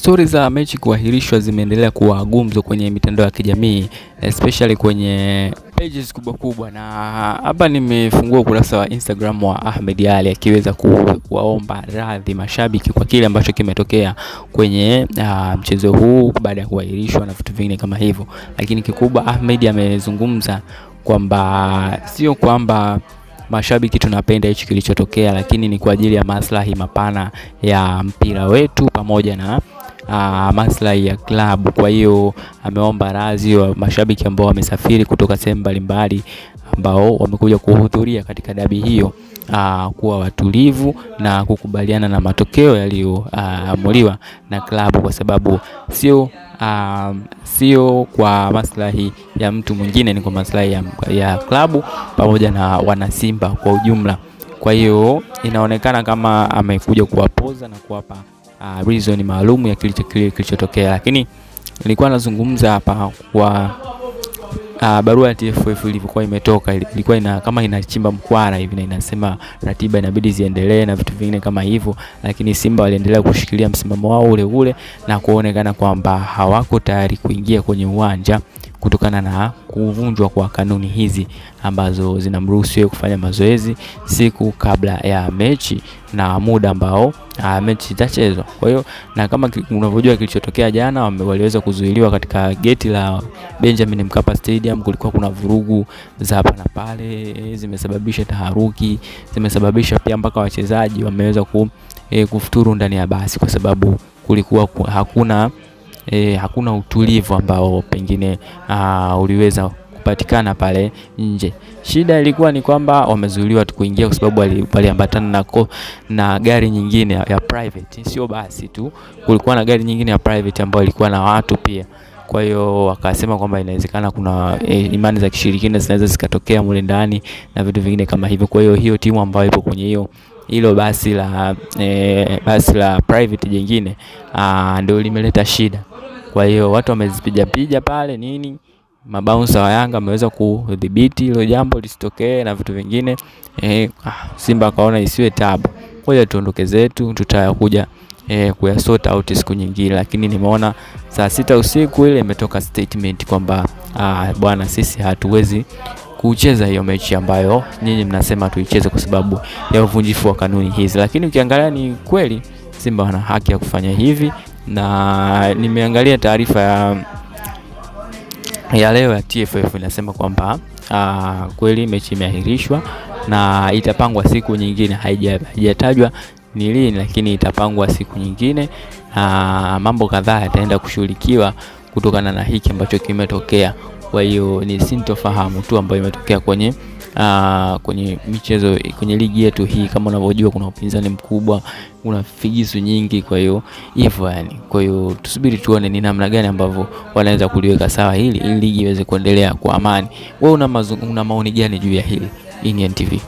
Stori za mechi kuahirishwa zimeendelea kuwa gumzo kwenye mitandao ya kijamii, especially kwenye pages kubwa kubwa, na hapa nimefungua ukurasa wa Instagram wa Ahmed Ally akiweza kuwaomba radhi mashabiki kwa kile ambacho kimetokea kwenye mchezo huu baada ya kuahirishwa na vitu vingine kama hivyo. Lakini kikubwa Ahmed amezungumza kwamba sio kwamba mashabiki tunapenda hichi kilichotokea, lakini ni kwa ajili ya maslahi mapana ya mpira wetu pamoja na maslahi ya klabu. Kwa hiyo ameomba radhi wa mashabiki ambao wamesafiri kutoka sehemu mbalimbali ambao wamekuja kuhudhuria katika dabi hiyo, kuwa watulivu na kukubaliana na matokeo yaliyoamuliwa na klabu, kwa sababu sio kwa maslahi ya mtu mwingine, ni kwa maslahi ya klabu pamoja na wanasimba kwa ujumla. Kwa hiyo inaonekana kama amekuja kuwapoza na kuwapa reason maalum ya kilichotokea. Lakini nilikuwa nazungumza hapa kwa barua ya TFF ilivyokuwa imetoka, ilikuwa kama inachimba mkwara hivi na inasema ratiba inabidi ziendelee na vitu vingine kama hivyo, lakini Simba waliendelea kushikilia msimamo wao ule ule na kuonekana kwamba hawako tayari kuingia kwenye uwanja kutokana na kuvunjwa kwa kanuni hizi ambazo zinamruhusu yeye kufanya mazoezi siku kabla ya mechi na muda ambao mechi itachezwa. Kwa hiyo na kama unavyojua kilichotokea jana, waliweza kuzuiliwa katika geti la Benjamin Mkapa Stadium. Kulikuwa kuna vurugu za hapa na pale, zimesababisha taharuki, zimesababisha pia mpaka wachezaji wameweza kufuturu ndani ya basi, kwa sababu kulikuwa hakuna utulivu ambao pengine uliweza kupatikana pale nje. Shida ilikuwa ni kwamba wamezuiliwa tu kuingia kwa sababu waliambatana na gari nyingine ya private, sio basi tu, kulikuwa na gari nyingine ya private ambayo ilikuwa na watu pia. Kwa hiyo wakasema kwamba inawezekana kuna imani za kishirikina zinaweza zikatokea mule ndani na vitu vingine kama hivyo. Kwa hiyo timu ambayo ipo kwenye hilo basi la private jingine ndio limeleta shida. Kwa hiyo watu wamezipiga pale nini, mabouncer wa Yanga wameweza kudhibiti hilo jambo lisitokee na vitu vingine. Simba kaona isiwe tabu, ngoja tuondoke zetu, tutakuja kuyasort out siku nyingine. Lakini nimeona saa 6 usiku ile imetoka statement kwamba bwana, sisi hatuwezi kucheza hiyo mechi ambayo nyinyi mnasema tuicheze kwa sababu ya uvunjifu wa kanuni hizi. Lakini ukiangalia ni kweli Simba wana haki ya kufanya hivi, na nimeangalia taarifa ya leo ya TFF inasema kwamba kweli mechi imeahirishwa na itapangwa siku nyingine. Haijatajwa ni lini, lakini itapangwa siku nyingine na mambo kadhaa yataenda kushughulikiwa kutokana na hiki ambacho kimetokea. Kwa hiyo ni sintofahamu tu ambayo imetokea kwenye michezo, kwenye ligi yetu hii. Kama unavyojua kuna upinzani mkubwa, kuna figisu nyingi, kwa hiyo hivyo yani. Kwa hiyo tusubiri tuone ni namna gani ambavyo wanaweza kuliweka sawa hili ili ligi iweze kuendelea kwa amani. Wewe una maoni gani juu ya hili? Ini NTV.